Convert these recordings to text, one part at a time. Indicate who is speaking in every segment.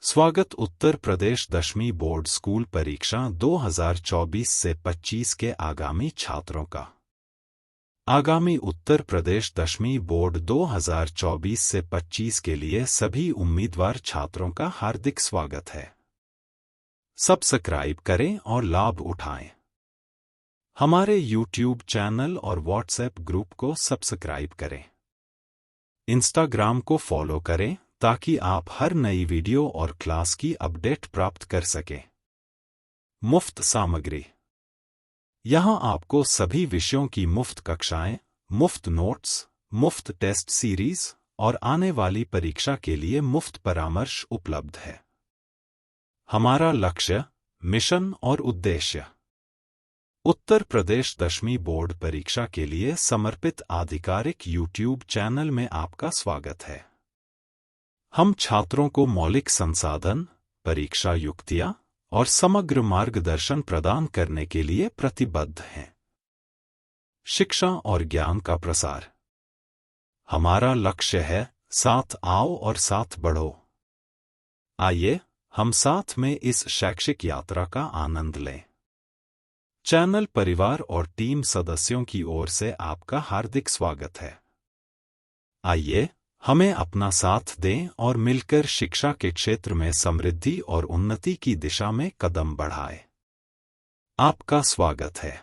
Speaker 1: स्वागत उत्तर प्रदेश 10वीं board school परीक्षा 2024 से 25 के आगामी छात्रों का। आगामी उत्तर प्रदेश 10वीं बोर्ड 2024 से 25 के लिए सभी उम्मीदवार छात्रों का हार्दिक स्वागत है। सब्सक्राइब करें और लाभ उठाएं। हमारे YouTube चैनल और WhatsApp ग्रुप को सब्सक्राइब करें। इंस्टाग्राम को फॉलो करें ताकि आप हर नई वीडियो और क्लास की अपडेट प्राप्त कर सकें। मुफ्त सामग्री। यहां आपको सभी विषयों की मुफ्त कक्षाएं, मुफ्त नोट्स, मुफ्त टेस्ट सीरीज और आने वाली परीक्षा के लिए मुफ्त परामर्श उपलब्ध है। हमारा लक्ष्य, मिशन और उद्देश्य। उत्तर प्रदेश 10वीं बोर्ड परीक्षा के लिए समर्पित आधिकारिक YouTube चैनल में आपका स्वागत है। हम छात्रों को मौलिक संसाधन, परीक्षा युक्तियां और समग्र मार्गदर्शन प्रदान करने के लिए प्रतिबद्ध हैं। शिक्षा और ज्ञान का प्रसार। हमारा लक्ष्य है साथ आओ और साथ बढ़ो। आइए हम साथ में इस शैक्षिक यात्रा का आनंद लें। चैनल परिवार और टीम सदस्यों की ओर से आपका हार्दिक स्वागत है। आइए हमें अपना साथ दें और मिलकर शिक्षा के क्षेत्र में समृद्धि और उन्नति की दिशा में कदम बढ़ाएं। आपका स्वागत है।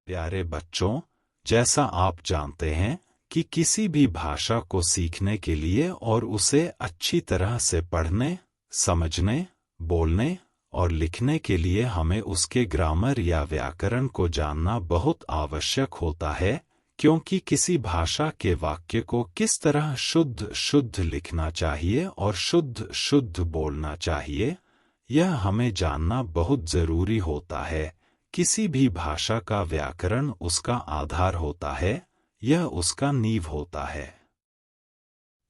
Speaker 1: प्यारे बच्चों, जैसा आप जानते हैं कि किसी भी भाषा को सीखने के लिए और उसे अच्छी तरह से पढ़ने, समझने, बोलने और लिखने के लिए हमें उसके ग्रामर या व्याकरण को जानना बहुत आवश्यक होता है, क्योंकि किसी भाषा के वाक्य को किस तरह शुद्ध लिखना चाहिए और शुद्ध बोलना चाहिए, यह हमें जानना बहुत जरूरी होता है। किसी भी भाषा का व्याकरण उसका आधार होता है, यह उसका नींव होता है।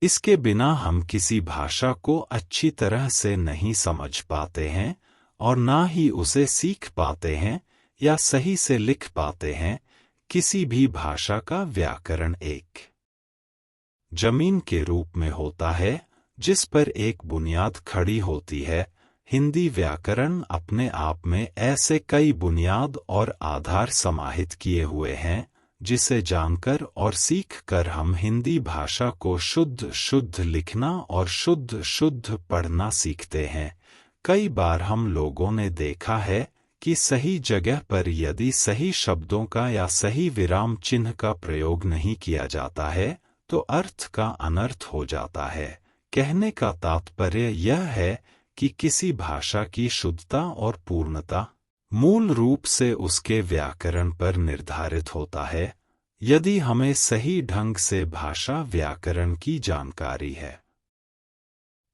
Speaker 1: इसके बिना हम किसी भाषा को अच्छी तरह से नहीं समझ पाते हैं और ना ही उसे सीख पाते हैं या सही से लिख पाते हैं। किसी भी भाषा का व्याकरण एक जमीन के रूप में होता है जिस पर एक बुनियाद खड़ी होती है। हिंदी व्याकरण अपने आप में ऐसे कई बुनियाद और आधार समाहित किए हुए हैं, जिसे जानकर और सीख कर हम हिंदी भाषा को शुद्ध लिखना और शुद्ध पढ़ना सीखते हैं। कई बार हम लोगों ने देखा है कि सही जगह पर यदि सही शब्दों का या सही विराम चिन्ह का प्रयोग नहीं किया जाता है, तो अर्थ का अनर्थ हो जाता है। कहने का तात्पर्य यह है कि किसी भाषा की शुद्धता और पूर्णता मूल रूप से उसके व्याकरण पर निर्धारित होता है। यदि हमें सही ढंग से भाषा व्याकरण की जानकारी है,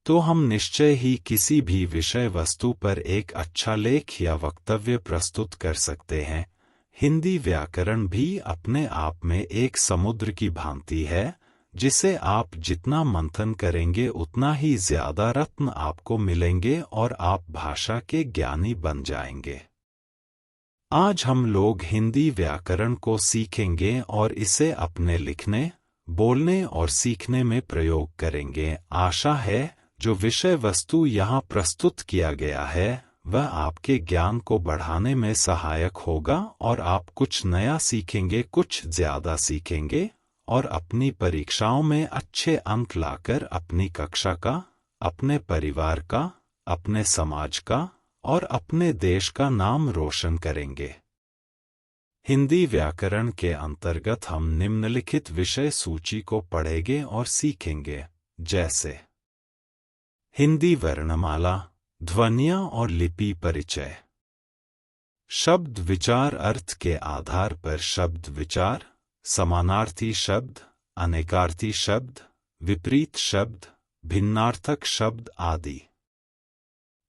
Speaker 1: तो हम निश्चय ही किसी भी विषय वस्तु पर एक अच्छा लेख या वक्तव्य प्रस्तुत कर सकते हैं। हिंदी व्याकरण भी अपने आप में एक समुद्र की भांति है, जिसे आप जितना मंथन करेंगे उतना ही ज्यादा रत्न आपको मिलेंगे और आप भाषा के ज्ञानी बन जाएंगे। आज हम लोग हिंदी व्याकरण को सीखेंगे और इसे अपने लिखने, बोलने और सीखने में प्रयोग करेंगे। आशा है जो विषय वस्तु यहाँ प्रस्तुत किया गया है वह आपके ज्ञान को बढ़ाने में सहायक होगा और आप कुछ नया सीखेंगे, कुछ ज्यादा सीखेंगे और अपनी परीक्षाओं में अच्छे अंक लाकर अपनी कक्षा का, अपने परिवार का, अपने समाज का और अपने देश का नाम रोशन करेंगे। हिंदी व्याकरण के अंतर्गत हम निम्नलिखित विषय सूची को पढ़ेंगे और सीखेंगे, जैसे हिंदी वर्णमाला, ध्वनियाँ और लिपि परिचय। शब्द विचार अर्थ के आधार पर शब्द विचार, समानार्थी शब्द, अनेकार्थी शब्द, विपरीत शब्द, भिन्नार्थक शब्द आदि।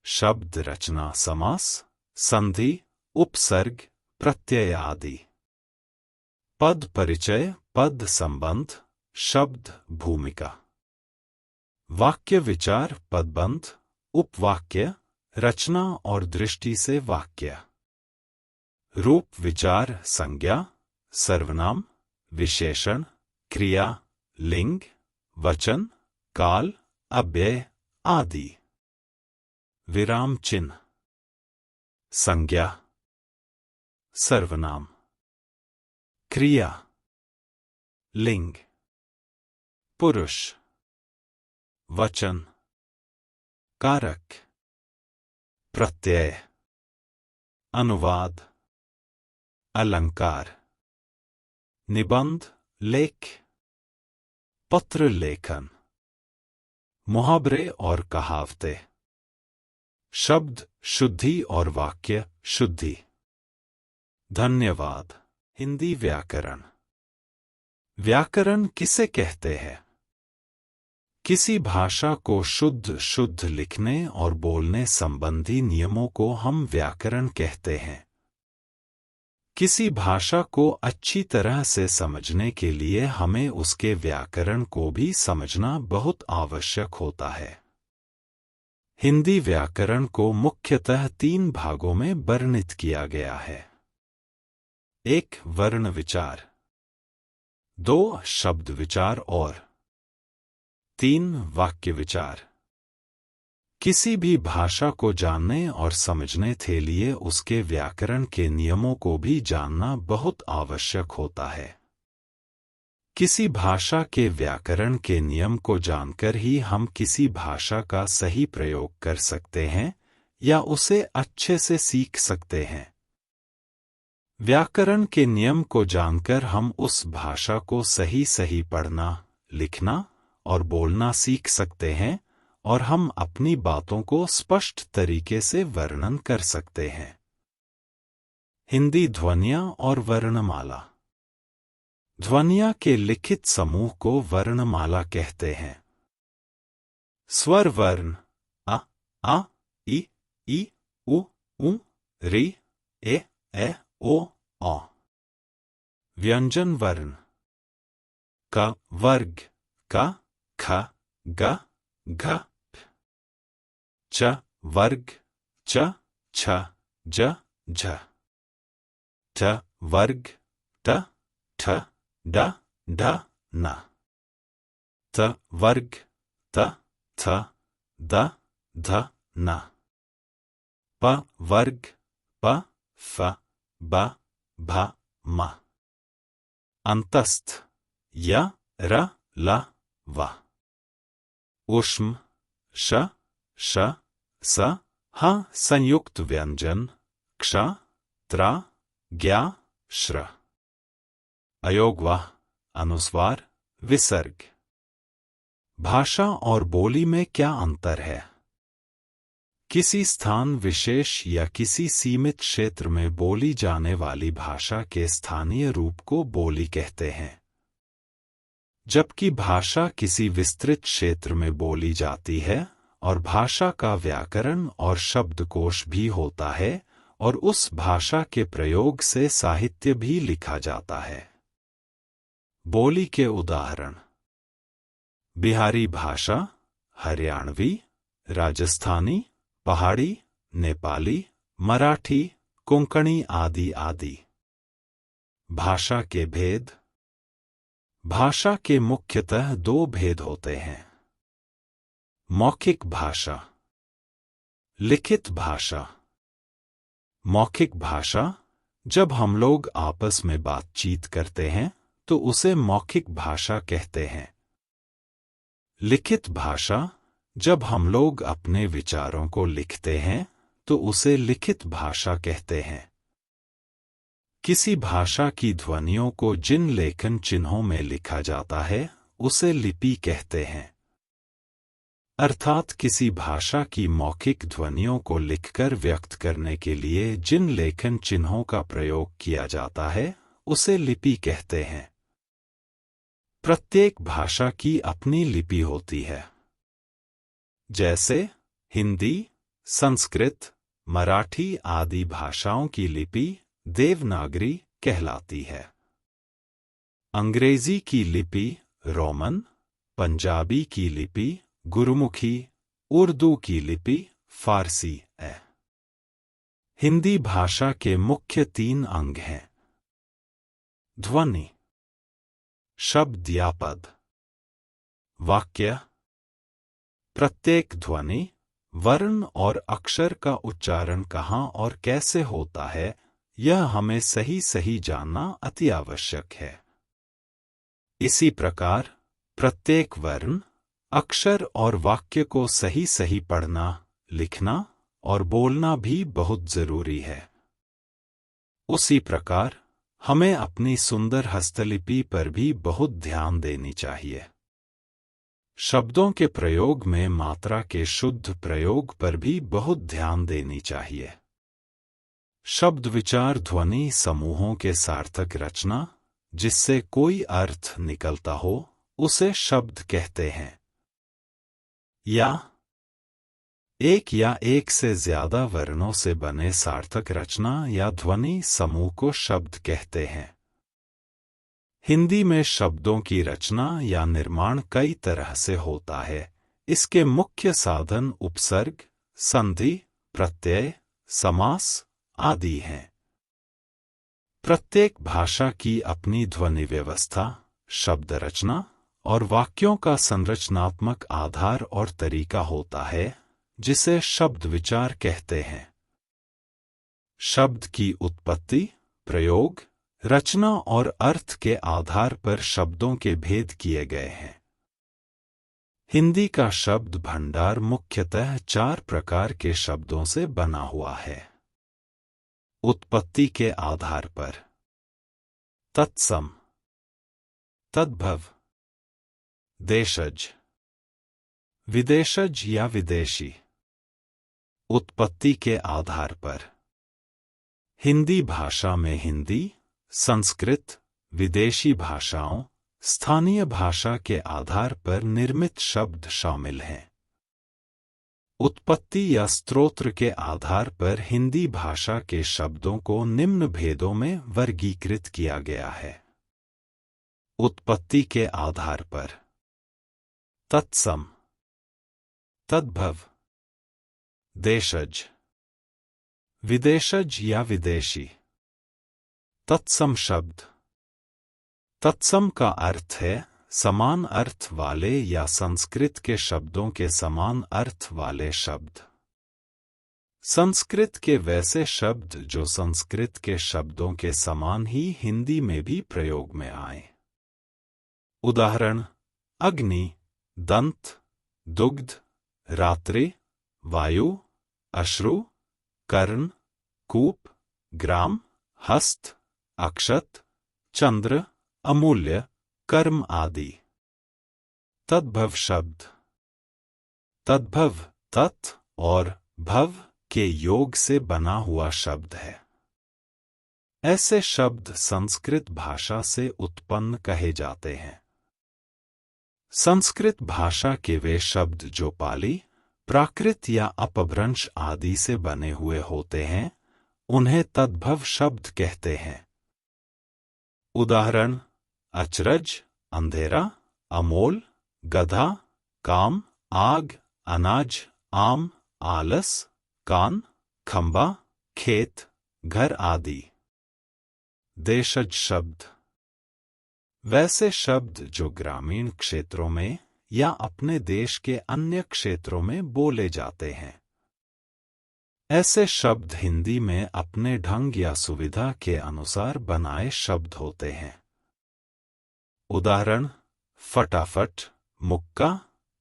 Speaker 1: शब्द रचना समास, संधि, उपसर्ग, प्रत्यय आदि। पद परिचय, पद संबंध, शब्द भूमिका। वाक्य विचार, पदबंध, उपवाक्य, रचना और दृष्टि से वाक्य। रूप विचार, संज्ञा, सर्वनाम, विशेषण, क्रिया, लिंग, वचन, काल, अव्यय आदि। विराम चिन्ह। संज्ञा, सर्वनाम, क्रिया, लिंग, पुरुष, वचन, कारक, प्रत्यय, अनुवाद, अलंकार, निबंध, लेख, पत्र लेखन, मुहावरे और कहावतें। शब्द शुद्धि और वाक्य शुद्धि। धन्यवाद। हिंदी व्याकरण। व्याकरण किसे कहते हैं? किसी भाषा को शुद्ध लिखने और बोलने संबंधी नियमों को हम व्याकरण कहते हैं। किसी भाषा को अच्छी तरह से समझने के लिए हमें उसके व्याकरण को भी समझना बहुत आवश्यक होता है। हिंदी व्याकरण को मुख्यतः 3 भागों में वर्णित किया गया है। 1 वर्ण विचार, 2 शब्द विचार और 3 वाक्य विचार। किसी भी भाषा को जानने और समझने के लिए उसके व्याकरण के नियमों को भी जानना बहुत आवश्यक होता है। किसी भाषा के व्याकरण के नियम को जानकर ही हम किसी भाषा का सही प्रयोग कर सकते हैं या उसे अच्छे से सीख सकते हैं। व्याकरण के नियम को जानकर हम उस भाषा को सही पढ़ना, लिखना और बोलना सीख सकते हैं और हम अपनी बातों को स्पष्ट तरीके से वर्णन कर सकते हैं। हिंदी ध्वनियाँ और वर्णमाला। ध्वनियाँ के लिखित समूह को वर्णमाला कहते हैं। स्वर वर्ण अ, आ, ई, उ, ऋ, ए, ओ, औ। व्यंजन वर्ण क वर्ग क, ख, ग, घ। च वर्ग च, छ, ज, झ। ट वर्ग ट, ठ, ड, ढ, न। त वर्ग त, थ, द, ध, न। प वर्ग प, फ, ब, भ, म। अंतस्थ य, र, ल, व। ऊष्म श, स, ह। संयुक्त व्यंजन क्ष, त्र, ज्ञ, श्र। अयोगवः अनुस्वार, विसर्ग। भाषा और बोली में क्या अंतर है? किसी स्थान विशेष या किसी सीमित क्षेत्र में बोली जाने वाली भाषा के स्थानीय रूप को बोली कहते हैं, जबकि भाषा किसी विस्तृत क्षेत्र में बोली जाती है और भाषा का व्याकरण और शब्दकोश भी होता है और उस भाषा के प्रयोग से साहित्य भी लिखा जाता है। बोली के उदाहरण: बिहारी भाषा, हरियाणवी, राजस्थानी, पहाड़ी, नेपाली, मराठी, कोंकणी आदि आदि। भाषा के भेद। भाषा के मुख्यतः 2 भेद होते हैं: मौखिक भाषा, लिखित भाषा। मौखिक भाषा, जब हम लोग आपस में बातचीत करते हैं तो उसे मौखिक भाषा कहते हैं। लिखित भाषा, जब हम लोग अपने विचारों को लिखते हैं तो उसे लिखित भाषा कहते हैं। किसी भाषा की ध्वनियों को जिन लेखन चिन्हों में लिखा जाता है उसे लिपि कहते हैं। अर्थात किसी भाषा की मौखिक ध्वनियों को लिखकर व्यक्त करने के लिए जिन लेखन चिन्हों का प्रयोग किया जाता है उसे लिपि कहते हैं। प्रत्येक भाषा की अपनी लिपि होती है। जैसे हिंदी, संस्कृत, मराठी आदि भाषाओं की लिपि देवनागरी कहलाती है। अंग्रेजी की लिपि रोमन, पंजाबी की लिपि गुरुमुखी, उर्दू की लिपि फारसी है। हिंदी भाषा के मुख्य 3 अंग हैं: ध्वनि, शब्द या पद, वाक्य। प्रत्येक ध्वनि, वर्ण और अक्षर का उच्चारण कहाँ और कैसे होता है, यह हमें सही जानना अति आवश्यक है। इसी प्रकार प्रत्येक वर्ण, अक्षर और वाक्य को सही पढ़ना, लिखना और बोलना भी बहुत जरूरी है। उसी प्रकार हमें अपनी सुंदर हस्तलिपि पर भी बहुत ध्यान देनी चाहिए। शब्दों के प्रयोग में मात्रा के शुद्ध प्रयोग पर भी बहुत ध्यान देनी चाहिए। शब्द विचार ध्वनि समूहों के सार्थक रचना, जिससे कोई अर्थ निकलता हो, उसे शब्द कहते हैं। या एक से ज्यादा वर्णों से बने सार्थक रचना या ध्वनि समूह को शब्द कहते हैं। हिंदी में शब्दों की रचना या निर्माण कई तरह से होता है। इसके मुख्य साधन उपसर्ग, संधि, प्रत्यय, समास आदि हैं। प्रत्येक भाषा की अपनी ध्वनि व्यवस्था, शब्द रचना और वाक्यों का संरचनात्मक आधार और तरीका होता है, जिसे शब्द विचार कहते हैं। शब्द की उत्पत्ति, प्रयोग, रचना और अर्थ के आधार पर शब्दों के भेद किए गए हैं। हिंदी का शब्द भंडार मुख्यतः 4 प्रकार के शब्दों से बना हुआ है। उत्पत्ति के आधार पर तत्सम, तद्भव, देशज, विदेशज या विदेशी। उत्पत्ति के आधार पर हिंदी भाषा में हिंदी, संस्कृत, विदेशी भाषाओं, स्थानीय भाषा के आधार पर निर्मित शब्द शामिल हैं। उत्पत्ति या स्त्रोत्र के आधार पर हिंदी भाषा के शब्दों को निम्न भेदों में वर्गीकृत किया गया है। उत्पत्ति के आधार पर तत्सम, तद्भव, देशज, विदेशज या विदेशी। तत्सम शब्द। तत्सम का अर्थ है समान अर्थ वाले या संस्कृत के शब्दों के समान अर्थ वाले शब्द। संस्कृत के वैसे शब्द जो संस्कृत के शब्दों के समान ही हिंदी में भी प्रयोग में आए। उदाहरण: अग्नि, दंत, दुग्ध, रात्रि, वायु, अश्रु, कर्ण, कूप, ग्राम, हस्त, अक्षत, चंद्र, अमूल्य, कर्म आदि। तद्भव शब्द। तद्भव तत् और भव के योग से बना हुआ शब्द है। ऐसे शब्द संस्कृत भाषा से उत्पन्न कहे जाते हैं। संस्कृत भाषा के वे शब्द जो पाली, प्राकृत या अपभ्रंश आदि से बने हुए होते हैं, उन्हें तद्भव शब्द कहते हैं। उदाहरण: अचरज, अंधेरा, अमोल, गधा, काम, आग, अनाज, आम, आलस, कान, खंबा, खेत, घर आदि। देशज शब्द। वैसे शब्द जो ग्रामीण क्षेत्रों में या अपने देश के अन्य क्षेत्रों में बोले जाते हैं। ऐसे शब्द हिंदी में अपने ढंग या सुविधा के अनुसार बनाए शब्द होते हैं। उदाहरण: फटाफट, मुक्का,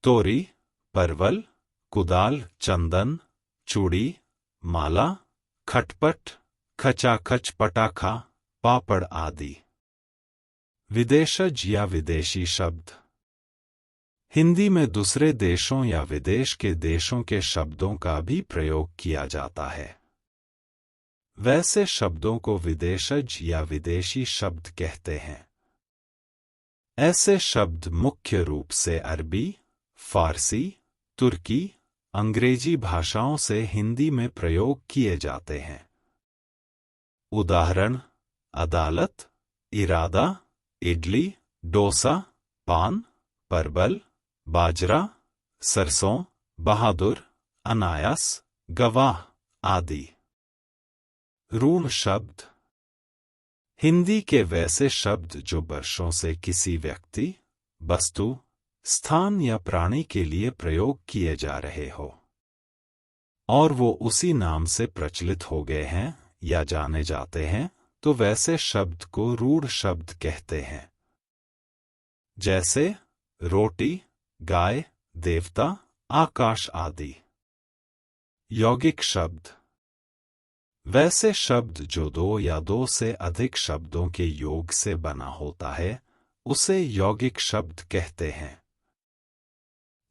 Speaker 1: तोरी, परवल, कुदाल, चंदन, चूड़ी, माला, खटपट, खचाखच, पटाखा, पापड़ आदि। विदेशज या विदेशी शब्द। हिंदी में दूसरे देशों या विदेश के देशों के शब्दों का भी प्रयोग किया जाता है। वैसे शब्दों को विदेशज या विदेशी शब्द कहते हैं। ऐसे शब्द मुख्य रूप से अरबी, फारसी, तुर्की, अंग्रेजी भाषाओं से हिंदी में प्रयोग किए जाते हैं। उदाहरण: अदालत, इरादा, इडली, डोसा, पान, परवल, बाजरा, सरसों, बहादुर, अनायास, गवाह आदि। ऋण शब्द: हिंदी के वैसे शब्द जो वर्षों से किसी व्यक्ति, वस्तु, स्थान या प्राणी के लिए प्रयोग किए जा रहे हो और वो उसी नाम से प्रचलित हो गए हैं या जाने जाते हैं, तो वैसे शब्द को रूढ़ शब्द कहते हैं। जैसे रोटी, गाय, देवता, आकाश आदि। यौगिक शब्द: वैसे शब्द जो दो या दो से अधिक शब्दों के योग से बना होता है, उसे यौगिक शब्द कहते हैं।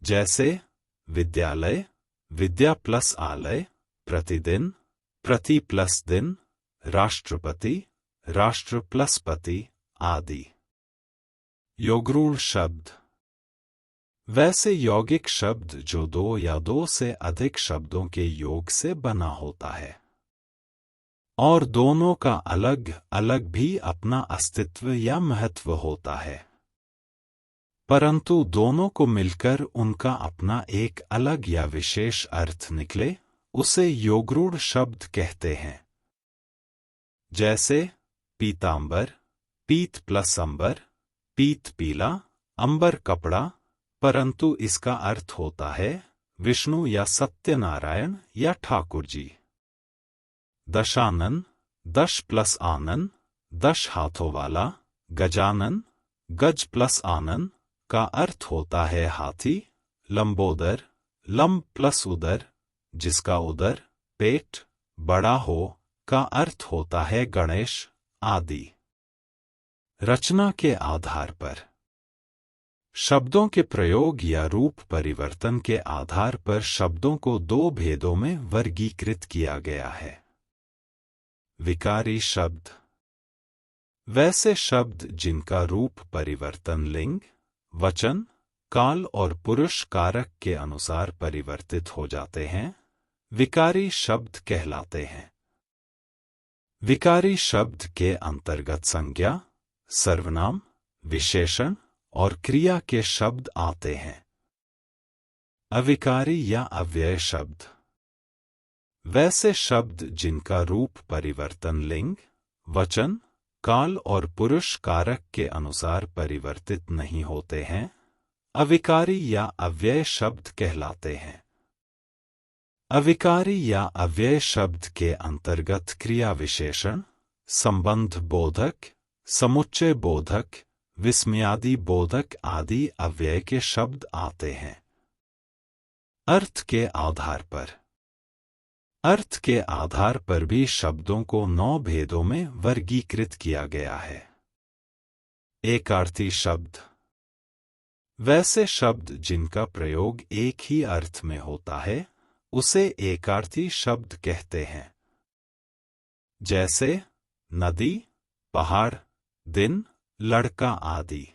Speaker 1: जैसे विद्यालय, विद्या प्लस आलय, प्रतिदिन, प्रति प्लस दिन, राष्ट्रपति, राष्ट्र प्लस पति आदि। योगरूढ़ शब्द: वैसे यौगिक शब्द जो दो या दो से अधिक शब्दों के योग से बना होता है और दोनों का अलग अलग भी अपना अस्तित्व या महत्व होता है, परंतु दोनों को मिलकर उनका अपना एक अलग या विशेष अर्थ निकले, उसे योगरूढ़ शब्द कहते हैं। जैसे पीतांबर, पीत प्लस अंबर, पीत पीला, अंबर कपड़ा, परंतु इसका अर्थ होता है विष्णु या सत्यनारायण या ठाकुर जी। दशानन, दश प्लस आनन, 10 हाथों वाला, गजानन, गज प्लस आनन का अर्थ होता है हाथी। लंबोदर, लंब प्लस उदर, जिसका उदर, पेट, बड़ा हो का अर्थ होता है गणेश आदि। रचना के आधार पर: शब्दों के प्रयोग या रूप परिवर्तन के आधार पर शब्दों को दो भेदों में वर्गीकृत किया गया है। विकारी शब्द: वैसे शब्द जिनका रूप परिवर्तन लिंग, वचन, काल और पुरुष कारक के अनुसार परिवर्तित हो जाते हैं, विकारी शब्द कहलाते हैं। विकारी शब्द के अंतर्गत संज्ञा, सर्वनाम, विशेषण और क्रिया के शब्द आते हैं। अविकारी या अव्यय शब्द: वैसे शब्द जिनका रूप परिवर्तन लिंग, वचन, काल और पुरुष कारक के अनुसार परिवर्तित नहीं होते हैं, अविकारी या अव्यय शब्द कहलाते हैं। अविकारी या अव्यय शब्द के अंतर्गत क्रिया विशेषण, संबंध बोधक, समुच्चय बोधक, विस्मयादि बोधक आदि अव्यय के शब्द आते हैं। अर्थ के आधार पर: अर्थ के आधार पर भी शब्दों को 9 भेदों में वर्गीकृत किया गया है। एकार्थी शब्द: वैसे शब्द जिनका प्रयोग एक ही अर्थ में होता है, उसे एकार्थी शब्द कहते हैं। जैसे नदी, पहाड़, दिन, लड़का आदि।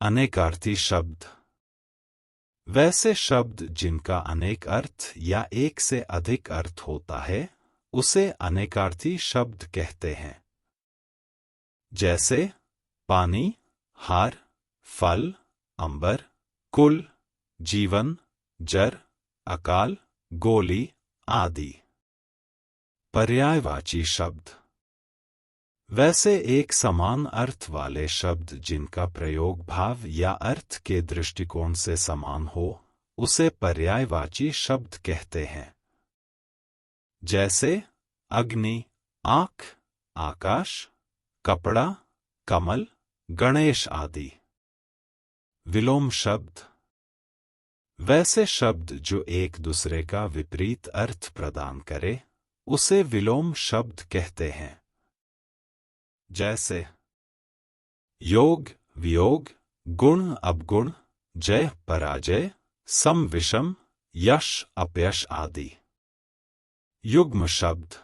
Speaker 1: अनेकार्थी शब्द: वैसे शब्द जिनका अनेक अर्थ या एक से अधिक अर्थ होता है, उसे अनेकार्थी शब्द कहते हैं। जैसे पानी, हार, फल, अंबर, कुल, जीवन, जर, अकाल, गोली आदि। पर्यायवाची शब्द: वैसे एक समान अर्थ वाले शब्द जिनका प्रयोग भाव या अर्थ के दृष्टिकोण से समान हो, उसे पर्यायवाची शब्द कहते हैं। जैसे अग्नि, आँख, आकाश, कपड़ा, कमल, गणेश आदि। विलोम शब्द: वैसे शब्द जो एक दूसरे का विपरीत अर्थ प्रदान करे, उसे विलोम शब्द कहते हैं। जैसे योग, वियोग, गुण, अवगुण, जय पराजय, सम विषम, यश अपयश आदि। युग्म शब्द,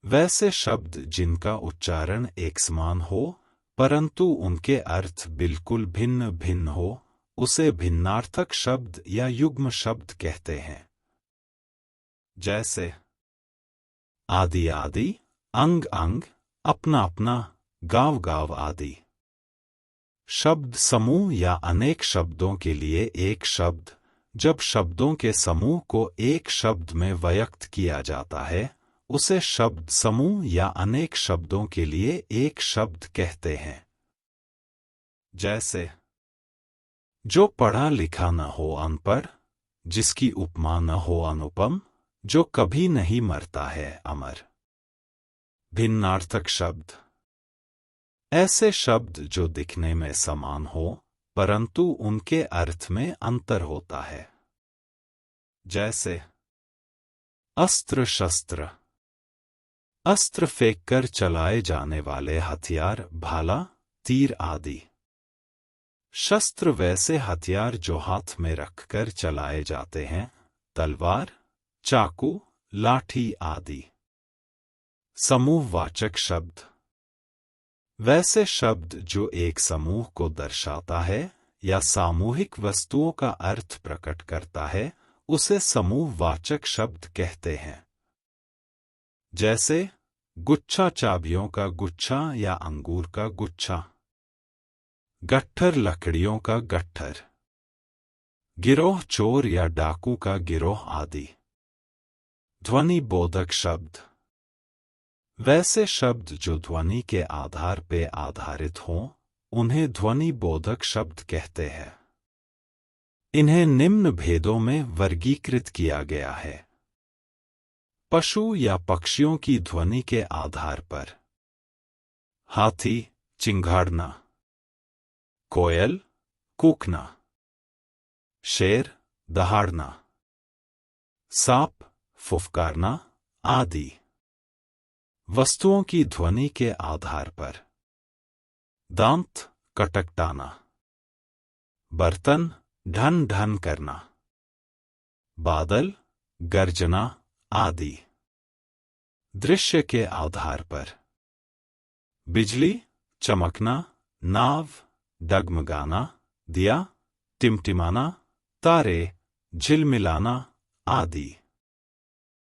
Speaker 1: वैसे शब्द जिनका उच्चारण एक समान हो परंतु उनके अर्थ बिल्कुल भिन्न भिन्न हो, उसे भिन्नार्थक शब्द या युग्म शब्द कहते हैं। जैसे आदि आदि, अंग अंग, अपना अपना, गांव गांव आदि। शब्द समूह या अनेक शब्दों के लिए एक शब्द, जब शब्दों के समूह को एक शब्द में व्यक्त किया जाता है उसे शब्द समूह या अनेक शब्दों के लिए एक शब्द कहते हैं। जैसे जो पढ़ा लिखा न हो अनपढ़, जिसकी उपमा न हो अनुपम, जो कभी नहीं मरता है अमर। भिन्नार्थक शब्द, ऐसे शब्द जो दिखने में समान हो परंतु उनके अर्थ में अंतर होता है। जैसे अस्त्र शस्त्र, अस्त्र फेंककर चलाए जाने वाले हथियार, भाला, तीर आदि। शस्त्र वैसे हथियार जो हाथ में रखकर चलाए जाते हैं, तलवार, चाकू, लाठी आदि। समूहवाचक शब्द, वैसे शब्द जो एक समूह को दर्शाता है या सामूहिक वस्तुओं का अर्थ प्रकट करता है, उसे समूहवाचक शब्द कहते हैं। जैसे गुच्छा चाबियों का गुच्छा या अंगूर का गुच्छा। गट्ठर लकड़ियों का गट्ठर। गिरोह चोर या डाकू का गिरोह आदि। ध्वनि बोधक शब्द, वैसे शब्द जो ध्वनि के आधार पे आधारित हों, उन्हें ध्वनि बोधक शब्द कहते हैं। इन्हें निम्न भेदों में वर्गीकृत किया गया है। पशु या पक्षियों की ध्वनि के आधार पर। हाथी, चिंघाड़ना। कोयल, कूकना। शेर, दहाड़ना। सांप, फुफकारना आदि। वस्तुओं की ध्वनि के आधार पर। दांत, कटकटाना। बर्तन, ढन ढन करना। बादल, गर्जना आदि। दृश्य के आधार पर। बिजली, चमकना, नाव, डगमगाना, दिया, टिमटिमाना, तारे, झिलमिलाना आदि।